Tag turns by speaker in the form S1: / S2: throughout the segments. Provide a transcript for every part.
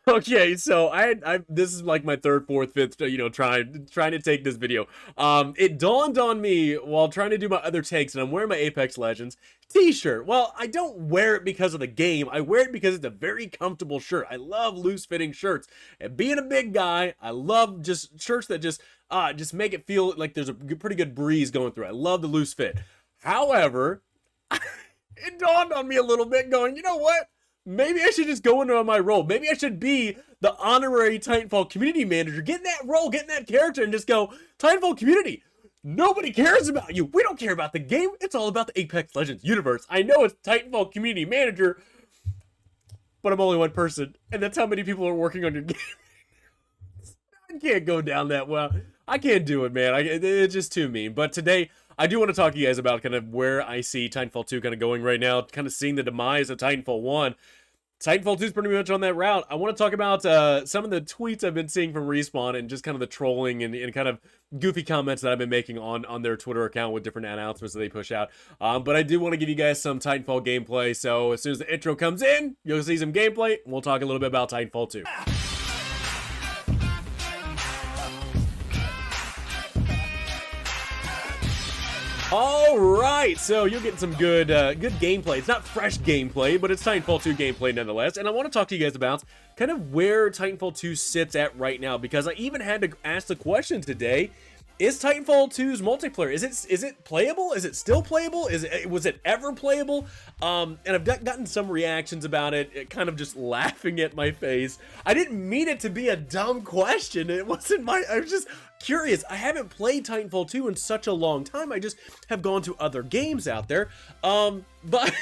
S1: Okay, so I this is like my third, fourth, fifth, trying to take this video. It dawned on me while trying to do my other takes, and I'm wearing my Apex Legends t-shirt. Well, I don't wear it because of the game. I wear it because it's a very comfortable shirt. I love loose fitting shirts, and being a big guy, I love just shirts that just make it feel like there's a pretty good breeze going through. I love the loose fit. However, it dawned on me a little bit, going, you know what? Maybe I should just go into my role. Maybe I should be the honorary Titanfall community manager. Get in that role, get in that character, and just go, Titanfall community, nobody cares about you. We don't care about the game. It's all about the Apex Legends universe. I know it's Titanfall community manager, but I'm only one person, and that's how many people are working on your game. I can't go down that well. I can't do it, man. It's just too mean. But today, I do want to talk to you guys about kind of where I see Titanfall 2 kind of going right now, kind of seeing the demise of Titanfall 1. Titanfall 2 is pretty much on that route. I want to talk about some of the tweets I've been seeing from Respawn and just kind of the trolling and kind of goofy comments that I've been making on their Twitter account with different announcements that they push out. But I do want to give you guys some Titanfall gameplay. So as soon as the intro comes in, you'll see some gameplay. We'll talk a little bit about Titanfall 2. All right, so you're getting some good gameplay. It's not fresh gameplay, but it's Titanfall 2 gameplay nonetheless. And I want to talk to you guys about kind of where Titanfall 2 sits at right now, because I even had to ask the question today: is Titanfall 2's multiplayer, is it playable? Is it still playable? Was it ever playable? And I've gotten some reactions about it, kind of just laughing at my face. I didn't mean it to be a dumb question. It wasn't I was just curious. I haven't played Titanfall 2 in such a long time. I just have gone to other games out there. But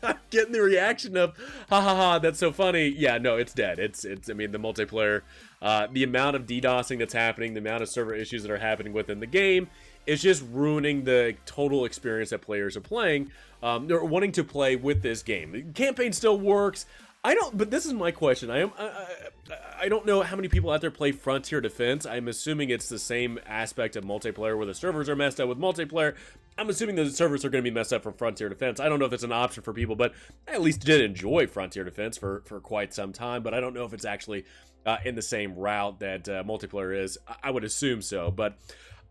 S1: I'm getting the reaction of, ha ha ha, that's so funny. Yeah, no, it's dead. I mean, the multiplayer, the amount of DDoSing that's happening, the amount of server issues that are happening within the game is just ruining the total experience that players are playing, or wanting to play with this game. The campaign still works. But this is my question. I don't know how many people out there play Frontier Defense. I'm assuming it's the same aspect of multiplayer where the servers are messed up with multiplayer. I'm assuming the servers are going to be messed up from Frontier Defense. I don't know if it's an option for people, but I at least did enjoy Frontier Defense for quite some time, but I don't know if it's actually in the same route that multiplayer is. I would assume so, but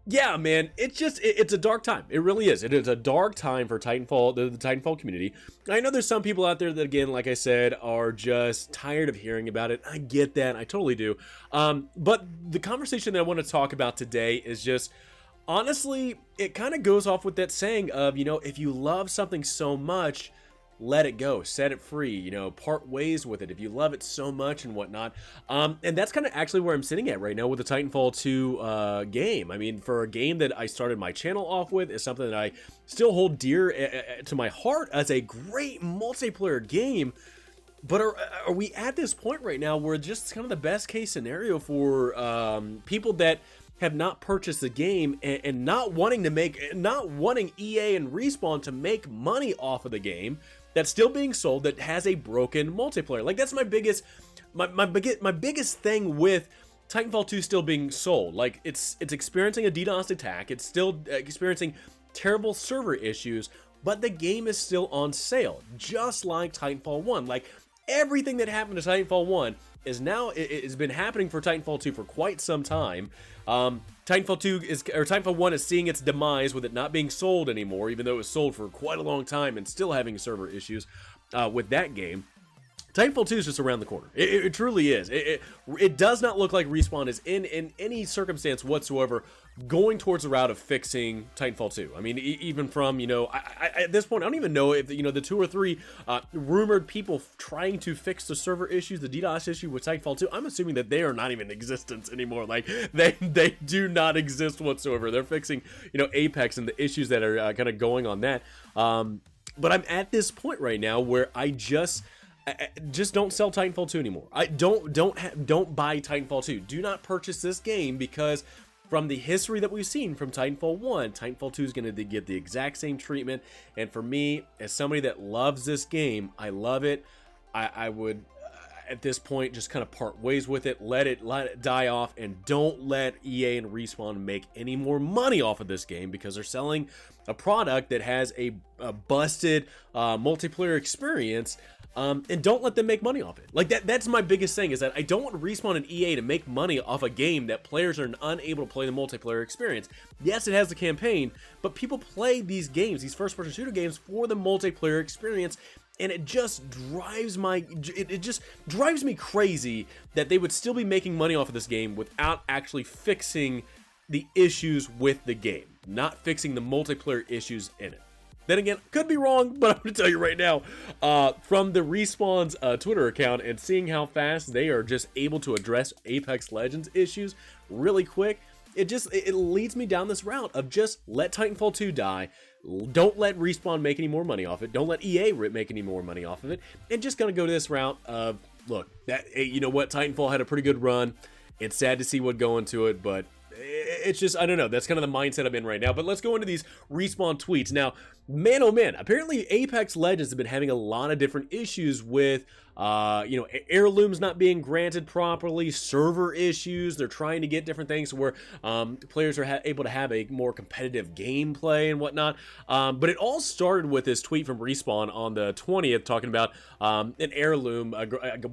S1: yeah, man, it's a dark time. It really is. It is a dark time for Titanfall, the Titanfall community. I know there's some people out there that, again, like I said, are just tired of hearing about it. I get that. I totally do. But the conversation that I want to talk about today is just, honestly, it kind of goes off with that saying of, if you love something so much, let it go, set it free, part ways with it if you love it so much and whatnot. And that's kind of actually where I'm sitting at right now with the Titanfall 2 game. I mean, for a game that I started my channel off with, is something that I still hold dear to my heart as a great multiplayer game. But are we at this point right now where just kind of the best case scenario for people that have not purchased the game and not wanting EA and Respawn to make money off of the game that's still being sold, that has a broken multiplayer? Like, that's my biggest thing with Titanfall 2 still being sold. Like, it's experiencing a DDoS attack, it's still experiencing terrible server issues, but the game is still on sale, just like Titanfall 1. Like, everything that happened to Titanfall 1 is now, it's been happening for Titanfall 2 for quite some time. Titanfall 1 is seeing its demise with it not being sold anymore, even though it was sold for quite a long time and still having server issues with that game. Titanfall 2 is just around the corner. It truly is. It does not look like Respawn is in any circumstance whatsoever going towards the route of fixing Titanfall 2. I mean, even from, at this point, I don't even know if, the 2 or 3 rumored people trying to fix the server issues, the DDoS issue with Titanfall 2, I'm assuming that they are not even in existence anymore. Like, they do not exist whatsoever. They're fixing, Apex and the issues that are kind of going on that. But I'm at this point right now where I just don't sell Titanfall 2 anymore. Don't buy Titanfall 2. Do not purchase this game, because from the history that we've seen from Titanfall 1, Titanfall 2 is going to get the exact same treatment. And for me, as somebody that loves this game, I love it. at this point, just kind of part ways with it, let it die off, and don't let EA and Respawn make any more money off of this game, because they're selling a product that has a busted multiplayer experience, and don't let them make money off it. Like, that's my biggest thing, is that I don't want Respawn and EA to make money off a game that players are unable to play the multiplayer experience. Yes, it has the campaign, but people play these games, these first-person shooter games, for the multiplayer experience. And it just drives it just drives me crazy that they would still be making money off of this game without actually fixing the issues with the game, not fixing the multiplayer issues in it. Then again, could be wrong, but I'm going to tell you right now, from the Respawn's Twitter account, and seeing how fast they are just able to address Apex Legends issues really quick, it leads me down this route of just let Titanfall 2 die. Don't let Respawn make any more money off it. Don't let EA make any more money off of it. And just gonna go to this route of, look, you know what, Titanfall had a pretty good run. It's sad to see what going to it, but it's just, I don't know, that's kind of the mindset I'm in right now. But let's go into these Respawn tweets. Now, man, oh man, apparently Apex Legends have been having a lot of different issues with, you know, heirlooms not being granted properly, server issues. They're trying to get different things where players are able to have a more competitive gameplay and whatnot. But it all started with this tweet from Respawn on the 20th talking about an heirloom,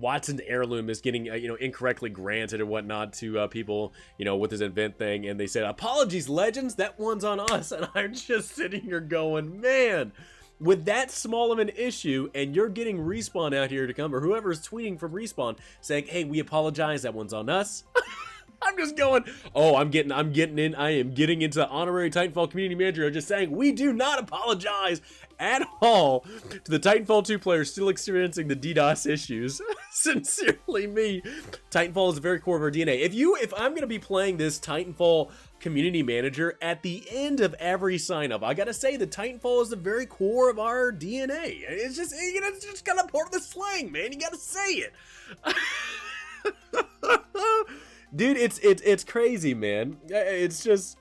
S1: Watson's heirloom is getting, you know, incorrectly granted and whatnot to people, you know, with his event thing. And they said, apologies, Legends, that one's on us. And I'm just sitting here going, man, with that small of an issue, and you're getting Respawn out here to come, or whoever's tweeting from Respawn saying, hey, we apologize, that one's on us. I'm just going, oh, I am getting into honorary Titanfall community manager, just saying we do not apologize at all to the Titanfall 2 players still experiencing the DDoS issues. Sincerely me. Titanfall is the very core of our DNA. If I'm going to be playing this Titanfall community manager at the end of every sign up, I gotta say the Titanfall is the very core of our DNA. It's just, you know, it's just kind of part of the slang, man. You gotta say it. Dude, it's crazy, man. It's just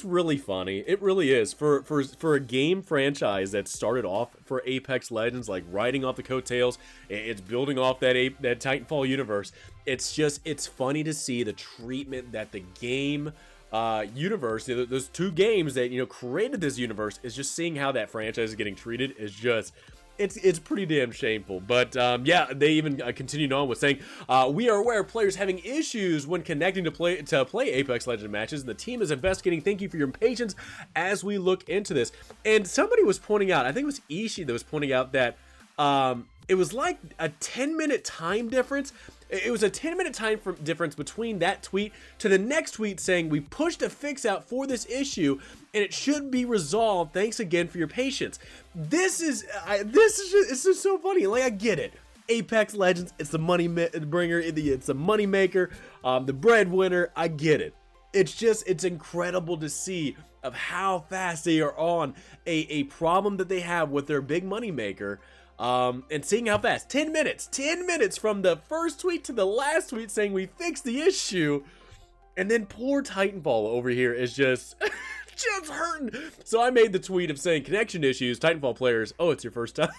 S1: really funny. It really is. For a game franchise that started off for Apex Legends, like riding off the coattails, it's building off that Titanfall universe. It's funny to see the treatment that the game universe, those two games that, you know, created this universe, is just seeing how that franchise is getting treated is just, it's pretty damn shameful. But yeah, they even continued on with saying, we are aware of players having issues when connecting to play Apex Legends matches, and the team is investigating. Thank you for your patience as we look into this. And somebody was pointing out, I think it was Ishii that was pointing out that it was like a 10-minute time difference. It was a 10-minute time difference between that tweet to the next tweet saying, we pushed a fix out for this issue and it should be resolved. Thanks again for your patience. This is just so funny. Like, I get it. Apex Legends, it's the money bringer, it's the money maker, the breadwinner. I get it. It's incredible to see of how fast they are on a problem that they have with their big money maker. And seeing how fast, 10 minutes from the first tweet to the last tweet saying we fixed the issue, and then poor Titanfall over here is just hurting. So I made the tweet of saying connection issues, Titanfall players, oh, it's your first time.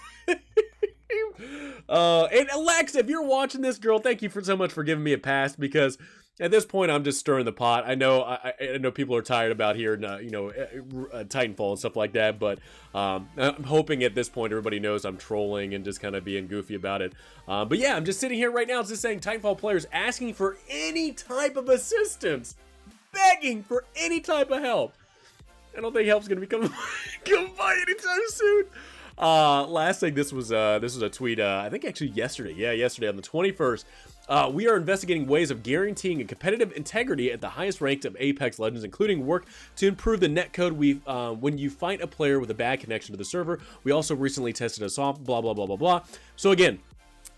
S1: And Alexa, if you're watching this, girl, thank you so much for giving me a pass, because at this point, I'm just stirring the pot. I know people are tired about hearing, you know, Titanfall and stuff like that, but I'm hoping at this point everybody knows I'm trolling and just kind of being goofy about it. But yeah, I'm just sitting here right now just saying Titanfall players asking for any type of assistance, begging for any type of help. I don't think help's gonna be coming by anytime soon. Last thing, this was a tweet, I think actually yesterday. Yeah, yesterday on the 21st. We are investigating ways of guaranteeing a competitive integrity at the highest ranked of Apex Legends, including work to improve the netcode when you fight a player with a bad connection to the server. We also recently tested a soft blah, blah, blah, blah, blah. So again,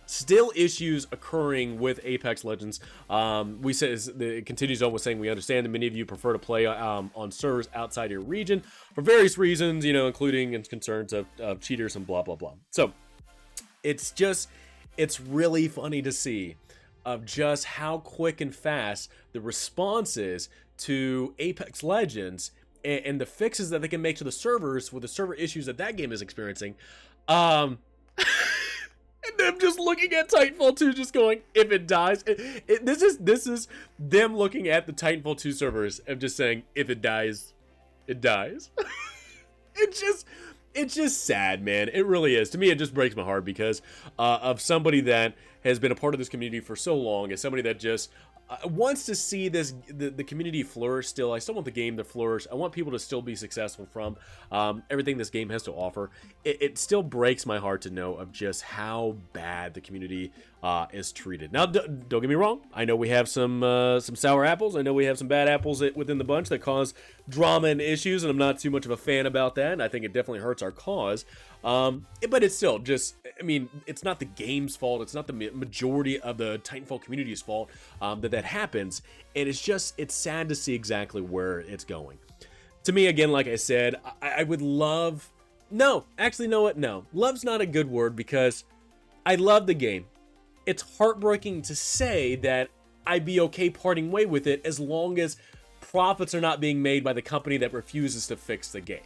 S1: still issues occurring with Apex Legends. It continues on with saying, we understand that many of you prefer to play on servers outside your region for various reasons, you know, including concerns of cheaters and blah, blah, blah. So it's really funny to see of just how quick and fast the response is to Apex Legends and the fixes that they can make to the servers with the server issues that game is experiencing. And them just looking at Titanfall 2, just going, if it dies. This is them looking at the Titanfall 2 servers and just saying, if it dies, it dies. It's just sad, man. It really is. To me, it just breaks my heart because of somebody that has been a part of this community for so long, as somebody that just wants to see the community flourish still. I still want the game to flourish. I want people to still be successful from everything this game has to offer. It still breaks my heart to know of just how bad the community is treated. Now, don't get me wrong. I know we have some sour apples. I know we have some bad apples within the bunch that cause drama and issues, and I'm not too much of a fan about that. And I think it definitely hurts our cause. But it's still just, I mean, it's not the game's fault. It's not the majority of the Titanfall community's fault that happens. And it's sad to see exactly where it's going. To me, again, like I said, I would love, no, actually, know what? No, love's not a good word because I love the game. It's heartbreaking to say that I'd be okay parting way with it as long as profits are not being made by the company that refuses to fix the game.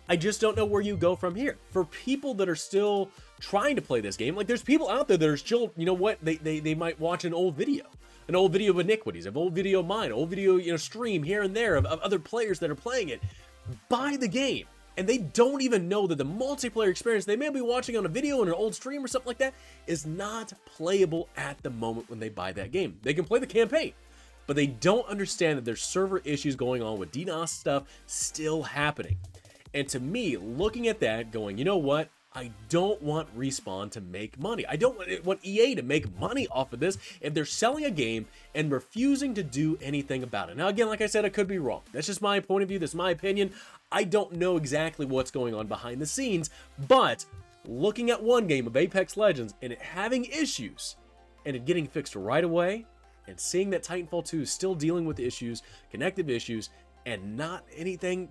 S1: I just don't know where you go from here. For people that are still trying to play this game, like there's people out there that are still, you know what, they might watch an old video of Iniquities, an old video of mine, an old video, stream here and there of other players that are playing it, buy the game. And they don't even know that the multiplayer experience they may be watching on a video in an old stream or something like that is not playable at the moment when they buy that game. They can play the campaign, but they don't understand that there's server issues going on with DDoS stuff still happening. And to me, looking at that, going, you know what? I don't want Respawn to make money. I don't want EA to make money off of this if they're selling a game and refusing to do anything about it. Now, again, like I said, I could be wrong. That's just my point of view. That's my opinion. I don't know exactly what's going on behind the scenes, but looking at one game of Apex Legends and it having issues and it getting fixed right away and seeing that Titanfall 2 is still dealing with issues, connective issues, and not anything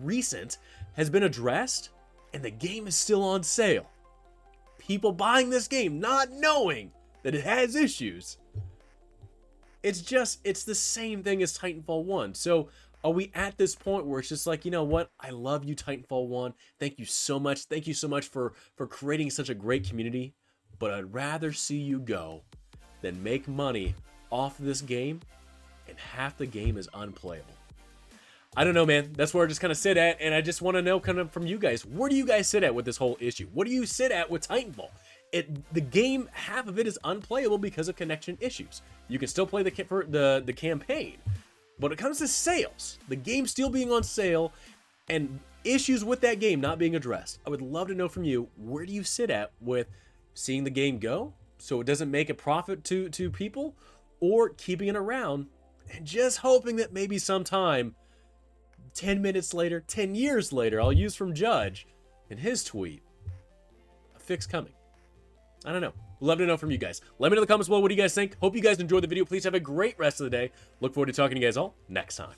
S1: recent has been addressed, and the game is still on sale. People buying this game not knowing that it has issues. It's the same thing as Titanfall 1. So are we at this point where it's just like, you know what? I love you, Titanfall 1. Thank you so much. Thank you so much for creating such a great community. But I'd rather see you go than make money off of this game and half the game is unplayable. I don't know, man. That's where I just kind of sit at, and I just want to know kind of from you guys, where do you guys sit at with this whole issue? What do you sit at with Titanfall? The game, half of it is unplayable because of connection issues. You can still play the campaign, but when it comes to sales, the game still being on sale, and issues with that game not being addressed. I would love to know from you, where do you sit at with seeing the game go so it doesn't make a profit to people, or keeping it around and just hoping that maybe sometime 10 minutes later, 10 years later, I'll use from Judge in his tweet, a fix coming. I don't know. Love to know from you guys. Let me know in the comments below what do you guys think. Hope you guys enjoyed the video. Please have a great rest of the day. Look forward to talking to you guys all next time.